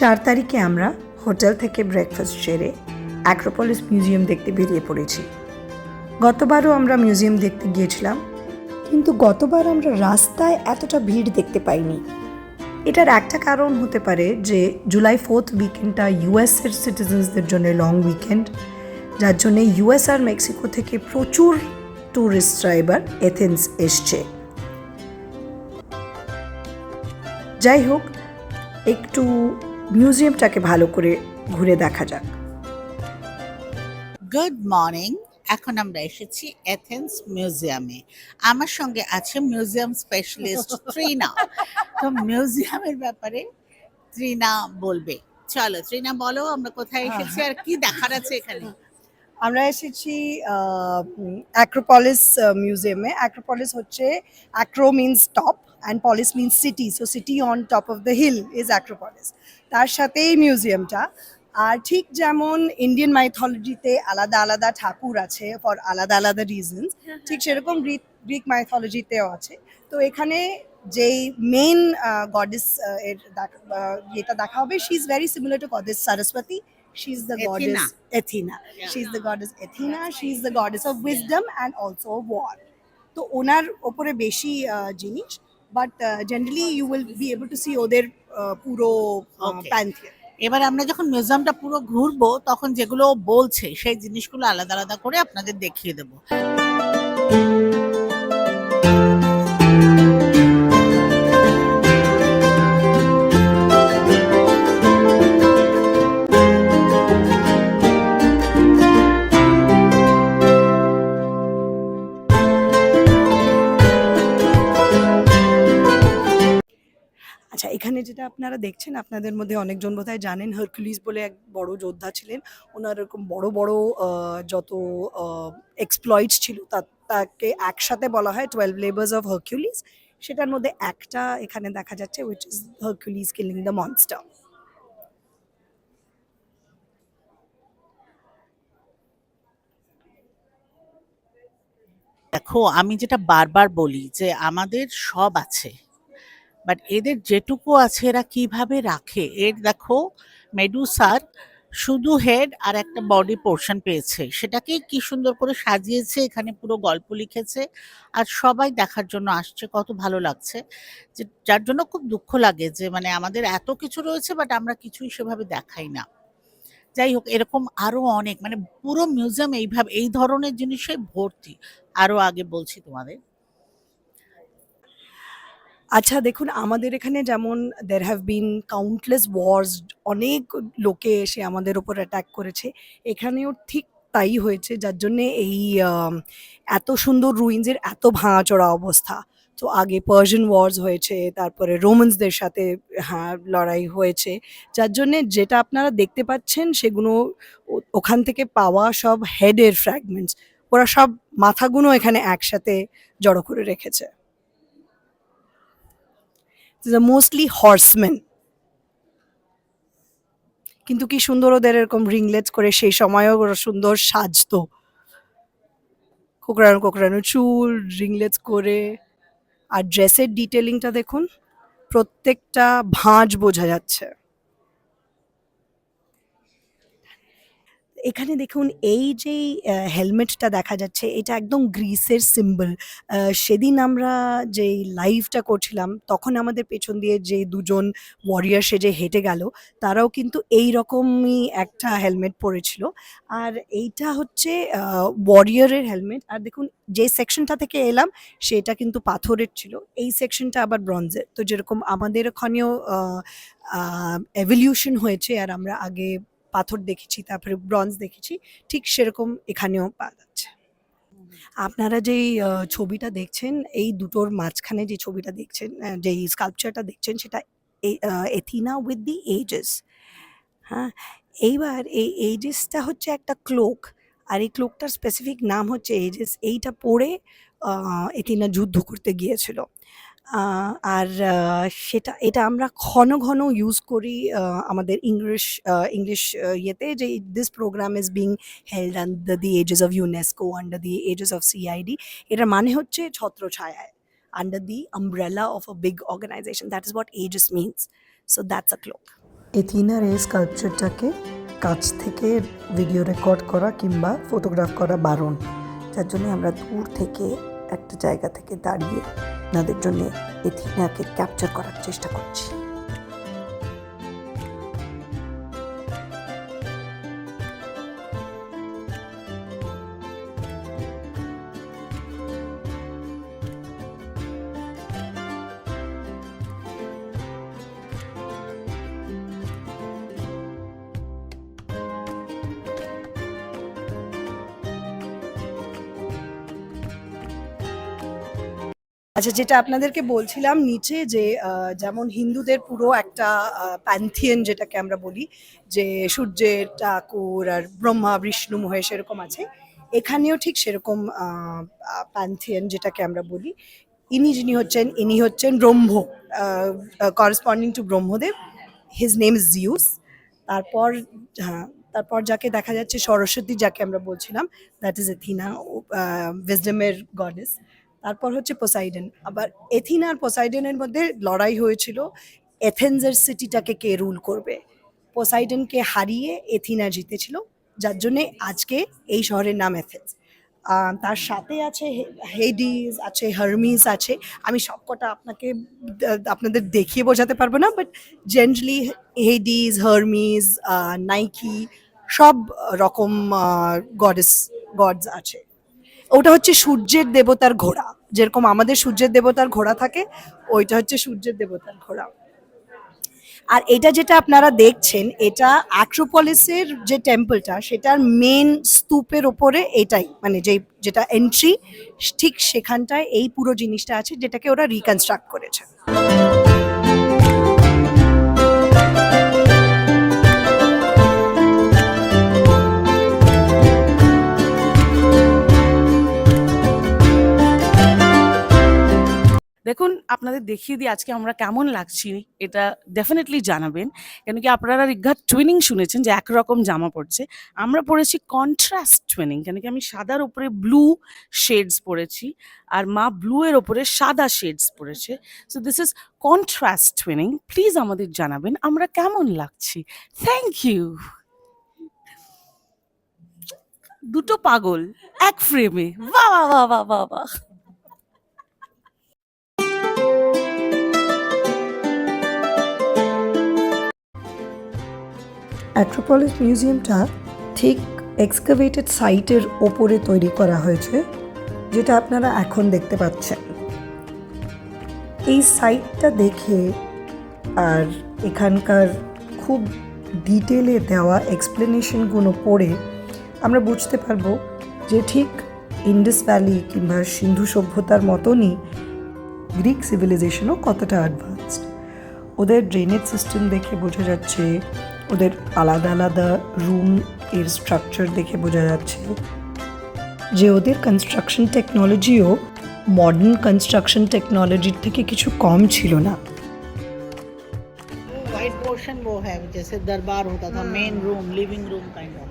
4 তারিখে আমরা হোটেল থেকে ব্রেকফাস্ট সেরে অ্যাক্রোপলিস মিউজিয়াম দেখতে বেরিয়ে পড়েছি। গতবারও আমরা মিউজিয়াম দেখতে গিয়েছিলাম, কিন্তু গতবার আমরা রাস্তায় এতটা ভিড় দেখতে পাইনি। এটার একটা কারণ হতে পারে যে জুলাই 4th উইকেন্ডটা ইউএসের সিটিজেন্সদের জন্য লং উইকেন্ড, যার জন্যে ইউএস আর মেক্সিকো থেকে প্রচুর ট্যুরিস্টরা এবার এথেন্স এসছে। যাই হোক, একটু মিউজিয়ামটাকে ভালো করে ঘুরে দেখা যাক। Good morning. এখন আমরা এসেছি এথেন্স মিউজিয়ামে। আমার সঙ্গে আছে মিউজিয়াম স্পেশালিস্ট ত্রিনা। তো মিউজিয়ামের ব্যাপারে ত্রিনা বলবে। চলো ত্রিনা, বলো আমরা কোথায় এসেছি আর কি দেখার আছে এখানে। আমরা এসেছি অ্যাক্রোপলিস মিউজিয়ামে। অ্যাক্রোপলিস হচ্ছে, acro means top and polis means city, so city on top of the hill is Acropolis. তার সাথেই মিউজিয়ামটা। আর ঠিক যেমন ইন্ডিয়ান মাইথোলজিতে আলাদা আলাদা ঠাকুর আছে ফর আলাদা আলাদা রিজনস, ঠিক সেরকম গ্রিক মাইথোলজিতেও আছে। তো এখানে যেই মেইন গডেস এর যেটা দেখা হবে, she is very similar to goddess Saraswati. She is the goddess Athena. She is the goddess Athena. She is the goddess of wisdom and also of war. তো ওনার ওপরে বেশি জিনিস, but generally you will be able to see ওদের পুরো Pantheon. এবার আমরা যখন মিউজিয়ামটা পুরো ঘুরবো তখন যেগুলো বলছে সেই জিনিসগুলো আলাদা আলাদা করে আপনাদের দেখিয়ে দেবো। আচ্ছা, এখানে যেটা আপনারা দেখছেন, আপনাদের মধ্যে অনেকজন বোধহয় জানেন হারকুলিস বলে এক বড় যোদ্ধা ছিলেন। ওনার এরকম বড় বড় যত এক্সপ্লয়েটস ছিল তাকে একসাথে বলা হয় 12 লেবার্স অফ হারকুলিস। সেটার মধ্যে একটা এখানে দেখা যাচ্ছে, which is Hercules killing the monster. দেখো, আমি যেটা বারবার বলি যে আমাদের সব আছে, বাট এদের যেটুকু আছে এরা কিভাবে রাখে। এর দেখো, মেডুসার শুধু হেড আর একটা বডি পোর্শন পেয়েছে, সেটাকে কি সুন্দর করে সাজিয়েছে, এখানে পুরো গল্প লিখেছে আর সবাই দেখার জন্য আসছে। কত ভালো লাগছে, যে যার জন্য খুব দুঃখ লাগে যে মানে আমাদের এত কিছু রয়েছে বাট আমরা কিছুই সেভাবে দেখাই না। যাই হোক, এরকম আরো অনেক, মানে পুরো মিউজিয়াম এইভাবে এই ধরনের জিনিসে ভর্তি। আরো আগে বলছি তোমাদের। আচ্ছা দেখুন, আমাদের এখানে যেমন দের হ্যাভ বিন কাউন্টলেস ওয়ার্স, অনেক লোকে এসে আমাদের ওপর অ্যাটাক করেছে। এখানেও ঠিক তাই হয়েছে, যার জন্যে এই এত সুন্দর রুইন্সের এত ভাঙাচোরা অবস্থা। তো আগে পার্সিয়ান ওয়ার্স হয়েছে, তারপরে রোমান্সদের সাথে হ্যাঁ লড়াই হয়েছে, যার জন্যে যেটা আপনারা দেখতে পাচ্ছেন সেগুলো ওখান থেকে পাওয়া সব হেডের ফ্র্যাগমেন্টস। ওরা সব মাথাগুলো এখানে একসাথে জড়ো করে রেখেছে। মোস্টলি হর্সম্যান, কিন্তু কি সুন্দর ওদের এরকম রিংলেটস করে, সেই সময়ও ওরা সুন্দর সাজতো, কোকড়ানো কোকড়ানো চুল, রিংলেটস করে। আর ড্রেসের ডিটেলিংটা দেখুন, প্রত্যেকটা ভাঁজ বোঝা যাচ্ছে। এখানে দেখুন, এই যে হেলমেটটা দেখা যাচ্ছে, এটা একদম গ্রিসের সিম্বল। সেদিন আমরা যেই লাইভটা করছিলাম তখন আমাদের পেছন দিয়ে যে দুজন ওয়ারিয়ার সেজে হেঁটে গেল, তারাও কিন্তু এই রকমই একটা হেলমেট পরেছিল। আর এইটা হচ্ছে ওয়ারিয়ারের হেলমেট। আর দেখুন, যে সেকশনটা থেকে এলাম সেটা কিন্তু পাথরের ছিল, এই সেকশনটা আবার ব্রঞ্জের। তো যেরকম আমাদের ওখানেও এভলিউশন হয়েছে, আর আমরা আগে পাথর দেখেছি তারপরে ব্রঞ্জ দেখেছি, ঠিক সেরকম এখানেও পাওয়া যাচ্ছে। আপনারা যেই ছবিটা দেখছেন, এই দুটোর মাঝখানে যে ছবিটা দেখছেন, যেই স্কাল্পচারটা দেখছেন, সেটা এথিনা উইথ দি এজেস। হ্যাঁ, এইবার এই এজেসটা হচ্ছে একটা ক্লোক, আর এই ক্লোকটার স্পেসিফিক নাম হচ্ছে এজেস। এইটা পরে এথিনা যুদ্ধ করতে গিয়েছিল। আর এটা আমরা ঘন ঘন ইউজ করি আমাদের ইংলিশ ইয়েতে, যে this programme is being held under the aegis of UNESCO, under the aegis of CID. এটার মানে হচ্ছে ছত্রছায়ায়, under the umbrella of a big organization. That is what aegis means. So that's a cloak. এথিনার এই স্কাল্পচারটাকে কাছ থেকে video record করা কিংবা photograph করা বারণ, যার জন্য আমরা দূর থেকে একটা জায়গা থেকে দাঁড়িয়ে তাদের জন্য এথিনাকে ক্যাপচার করার চেষ্টা করছি। আচ্ছা, যেটা আপনাদেরকে বলছিলাম নিচে যে যেমন হিন্দুদের পুরো একটা প্যান্থিয়ন যেটাকে আমরা বলি, যে সূর্যের ঠাকুর আর ব্রহ্মা বিষ্ণু মহেশ এরকম আছে, এখানেও ঠিক সেরকম প্যান্থিয়ন যেটাকে আমরা বলি। ইনি হচ্ছেন Brahma, corresponding to Brahmadev. His name is Zeus. তারপর হ্যাঁ, তারপর যাকে দেখা যাচ্ছে সরস্বতী, যাকে আমরা বলছিলাম, দ্যাট ইজ এথিনা, উইজডমের গডেস। তারপর হচ্ছে পোসাইডন। আবার এথিনা আর পোসাইডনের মধ্যে লড়াই হয়েছিল এথেন্সের সিটিটাকে কে রুল করবে। পোসাইডনকে হারিয়ে এথিনা জিতেছিল, যার জন্যে আজকে এই শহরের নাম এথেন্স। তার সাথে আছে হেডিস, আছে হারমিস আছে। আমি সবকটা আপনাদের দেখিয়ে বোঝাতে পারবো না, but generally Hades, Hermes, Nike সব রকম গডস আছে। ওটা হচ্ছে সূর্যের দেবতার ঘোড়া, যেরকম আমাদের সূর্যের দেবতার ঘোড়া থাকে, ওইটা হচ্ছে সূর্যের দেবতার ঘোড়া। আর এটা যেটা আপনারা দেখছেন, এটা অ্যাক্রোপলিসের যে টেম্পলটা, সেটার মেন স্তূপের ওপরে এটাই, মানে যেটা এন্ট্রি, ঠিক সেখানটায় এই পুরো জিনিসটা আছে, যেটাকে ওরা রিকনস্ট্রাক্ট করেছে। দেখুন, আপনাদের দেখিয়ে দিই আজকে আমরা কেমন লাগছি, এটা ডেফিনেটলি জানাবেন। কেন কি আপনারা রিঘাত টুইনিং শুনেছেন যে একরকম জামা পড়ছে, আমরা পরেছি কন্ট্রাস্ট টুইনিং। কেন কি আমি সাদার উপরে ব্লু শেডস পরেছি আর মা ব্লু এর ওপরে সাদা শেডস পরেছে। So this is contrast twinning. Please আমাদের জানাবেন আমরা কেমন লাগছি। Thank you. দুটো পাগল এক ফ্রেমে, বাহ বাহ বাহ বাহ বাহ বাহ। অ্যাক্রোপলিস মিউজিয়ামটা ঠিক এক্সকাভেটেড সাইটের ওপরে তৈরি করা হয়েছে, যেটা আপনারা এখন দেখতে পাচ্ছেন। এই সাইটটা দেখে আর এখানকার খুব ডিটেলে দেওয়া এক্সপ্লেনেশনগুলো পড়ে আমরা বুঝতে পারবো যে ঠিক ইন্ডাস ভ্যালি কিংবা সিন্ধু সভ্যতার মতনই গ্রিক সিভিলাইজেশনও কতটা অ্যাডভান্সড। ওদের ড্রেনেজ সিস্টেম দেখে বোঝা যাচ্ছে, ওদের আলাদা আলাদা রুম এর স্ট্রাকচার দেখে বোঝা যাচ্ছে যে ওদের কনস্ট্রাকশন টেকনোলজিও মডার্ন কনস্ট্রাকশন টেকনোলজির থেকে কিছু কম ছিল না। वाइट पोर्शन वो है जैसे दरबार होता था, main room, living room kind of.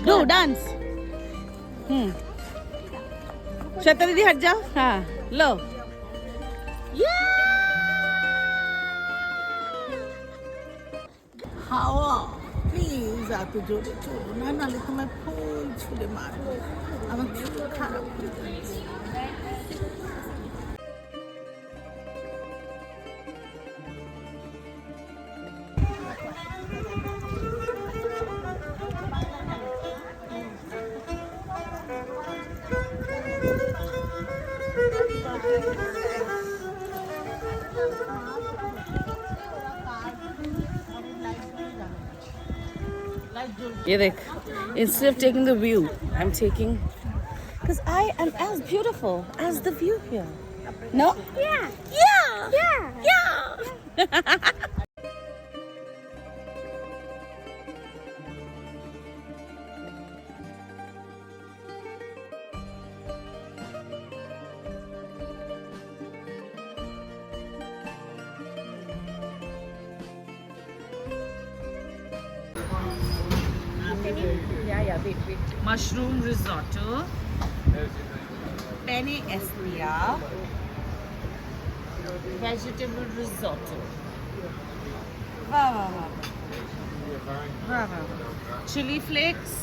Do dance. Shweta दीदी हट जाओ। हाँ लो। হাওয়া প্লিজ এত জোরে চলো না, নাহলে তোমার ফুল ছুঁড়ে মারবো, আমার খুব খারাপ হয়ে যাচ্ছে। ये देख, instead of taking the view, I'm taking because I am as beautiful as the view here. No? Yeah. Yeah. Yeah. Yeah. Mushroom risotto, penne espia, vegetable risotto. Wow, wow, wow. Wow, wow. Chili flakes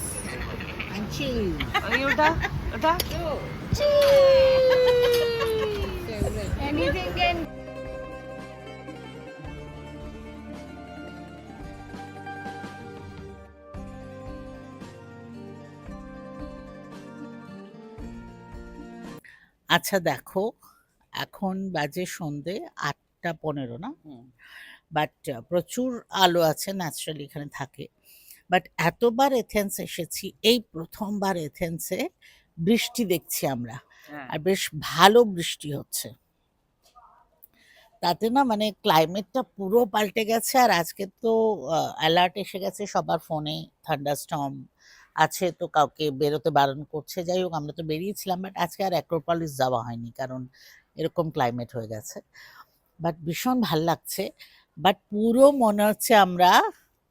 and cheese. Ota? Cheese. Anything can. আচ্ছা দেখো, এখন বাজে সন্ধে 8:15 না, but প্রচুর আলো আছে, naturally এখানে থাকে। বাট এতবার এথেন্স এসেছি, এই প্রথমবার এথেন্সে বৃষ্টি দেখছি আমরা, আর বেশ ভালো বৃষ্টি হচ্ছে। তাতে না মানে ক্লাইমেটটা পুরো পাল্টে গেছে। আর আজকে তো অ্যালার্ট এসে গেছে সবার ফোনে, থান্ডারস্টর্ম আছে, তো কাউকে বেরোতে বারণ করছে। যাই হোক, আমরা তো বেরিয়েছিলাম, বাট আজকে আর অ্যাক্রোপলিস যাওয়া হয়নি, কারণ এরকম ক্লাইমেট হয়ে গেছে। বাট ভীষণ ভাল লাগছে। বাট পুরো মনে হচ্ছে আমরা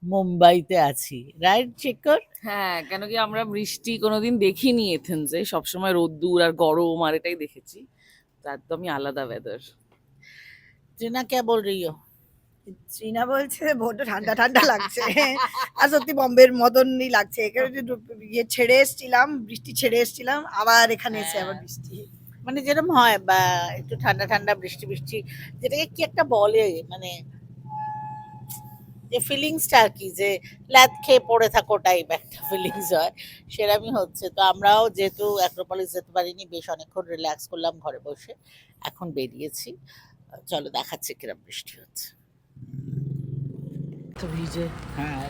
মুম্বাইতে আছি, রাইট শেখর? হ্যাঁ, কেন কি আমরা বৃষ্টি কোনোদিন দেখিনি এথেন্সে, সবসময় রোদ্দুর আর গরম আর এটাই দেখেছি। তো একদমই আলাদা ওয়েদার। জিনা কে বল রही हो? চীনা বলছে বড্ড ঠান্ডা ঠান্ডা লাগছে। আর সত্যি বম্বের মতনই লাগছে। এখানে যে ইয়ে ছেড়ে এসেছিলাম, বৃষ্টি ছেড়ে এসেছিলাম, আবার এখানে এসে আবার বৃষ্টি। মানে যেরকম হয়, বা একটু ঠান্ডা ঠান্ডা বৃষ্টি বৃষ্টি, যেটাকে কি একটা বলে, মানে যে ফিলিংসটা আর কি, যে ল্যাদ খেয়ে পড়ে থাকো টাইপ একটা ফিলিংস হয়, সেরকমই হচ্ছে। তো আমরাও যেহেতু অ্যাক্রোপলিস যেতে পারিনি, বেশ অনেকক্ষণ রিল্যাক্স করলাম ঘরে বসে, এখন বেরিয়েছি। চলো দেখাচ্ছি কিরম বৃষ্টি হচ্ছে। তো ভিজে হ্যাঁ,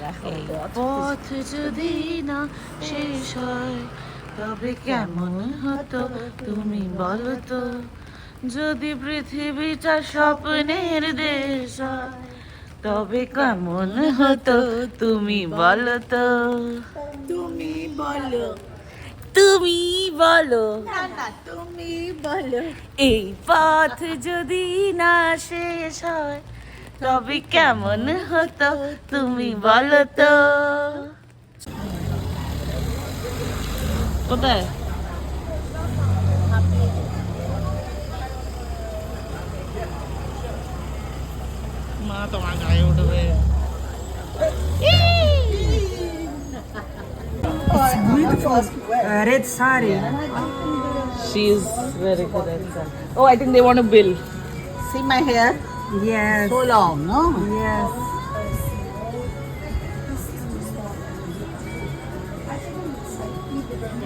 পথ যদি না শেষ হয় তবে কেমন হতো তুমি বলো তো, যদি পৃথিবীটা স্বপ্নের দেশ হয় তবে কেমন হতো তুমি বলো তো, তুমি বলো, তুমি বলো, তুমি বলো, এই পথ যদি না শেষ হয় তবে কেমন হতো তুমি বলো তো। কোথায়? মা তোমার গায়ে উঠবে। রেড সারি। She is very good at that. Oh, I think they want to bill. see my hair, Yes. so long, no? Yes.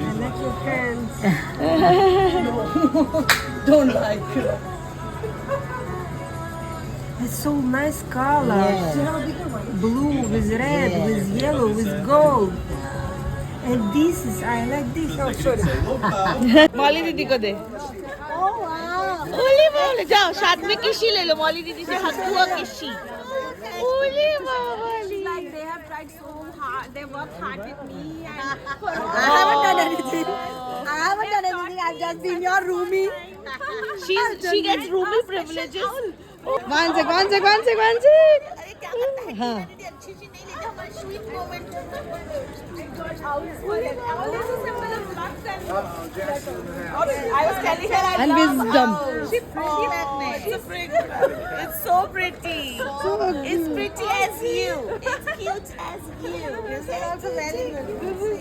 I like your hands. Don't like it. It's so nice color. Blue with red, with yellow, with gold. And this is, I like this. Oh, sorry. मौली दीदी को दे। ओले बोले जाओ, साथ में किसी ले लो, मौली दीदी से हाथ हुआ किसी। ओले बाबाली। Like they have tried so hard, they worked hard with me. And I haven't done anything. I haven't done anything. I've just been your roomie. She gets roomy privileges. One sec, one sec, one sec, one sec. हाँ. I was telling her I And love wisdom. She's pretty magnet. It's so pretty. It's pretty as you. It's cute as you. This is also very good. This is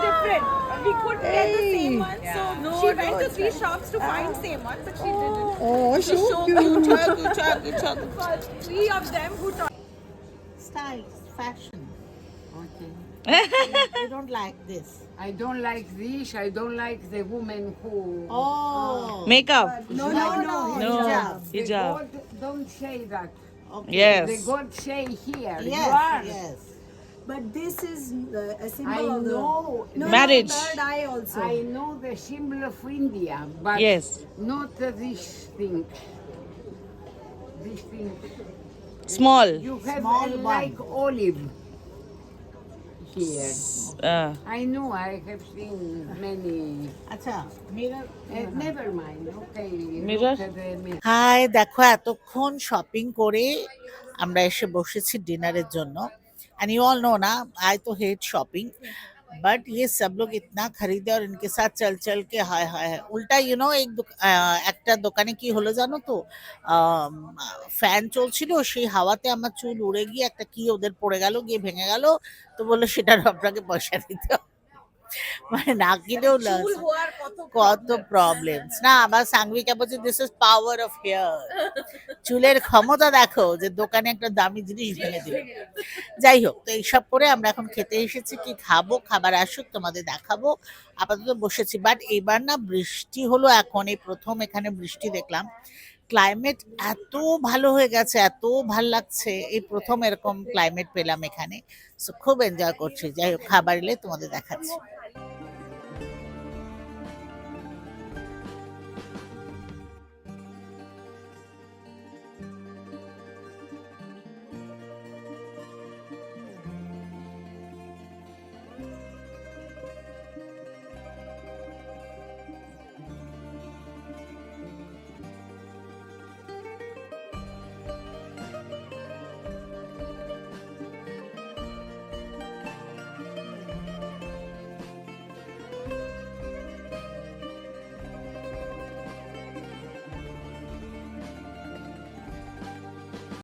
different. We couldn't get the same one, so she went to 3 shops to find same one, but she didn't. Oh, She so showed cute. for 3 of them who thought. Style, fashion. Okay. You don't like this. I don't like this. I don't like the woman who. Oh. Makeup. No, no, no. No. The Hijab. God don't say that. Okay. Yes. The God say here. Yes, You are. yes. But this is a symbol I of the know. No, Marriage. No, third eye also. I know the symbol of India, but Yes. not this thing. This thing. Small. You have Small one. like olive here. I know. I have seen many. আচ্ছা, mirror. Never mind. Okay. Mirror? Look at the mirror. Hi, দেখো এতক্ষণ shopping করে আমরা এসে বসেছি ডিনারের জন্য। And you all know ना आई तो हेट शॉपिंग बट ये सब लोग इतना खरीदे और इनके साथ चल चल के हाय हाय हाय उल्टा यू नो একটা দোকানে কি হলো জানো তো ফ্যান চলছিল সেই হাওয়াতে আমার চুল উড়ে গিয়ে একটা কি ওদের পড়ে গেল গিয়ে ভেঙে গেল তো বললো সেটার আপনাকে পয়সা দিতে হবে। মানে না কিনেও লস কত প্রবলেমস না আবার সাংবিকা বলছে this is power of hair চুলের ক্ষমতা দেখো যে দোকানে একটা দামি জিনিস ভেঙে দিল যাই হোক তো এইসব করে আমরা এখন খেতে এসেছি কি খাবো খাবার আসুক তোমাদের দেখাবো আপাতত বসেছি বাট এবার না বৃষ্টি হলো এখন এই প্রথম এখানে বৃষ্টি দেখলাম ক্লাইমেট এত ভালো হয়ে গেছে এত ভাল লাগছে এই প্রথম এরকম ক্লাইমেট পেলাম এখানে সো খুব এনজয় করছি যাই হোক খাবার এলে তোমাদের দেখাচ্ছি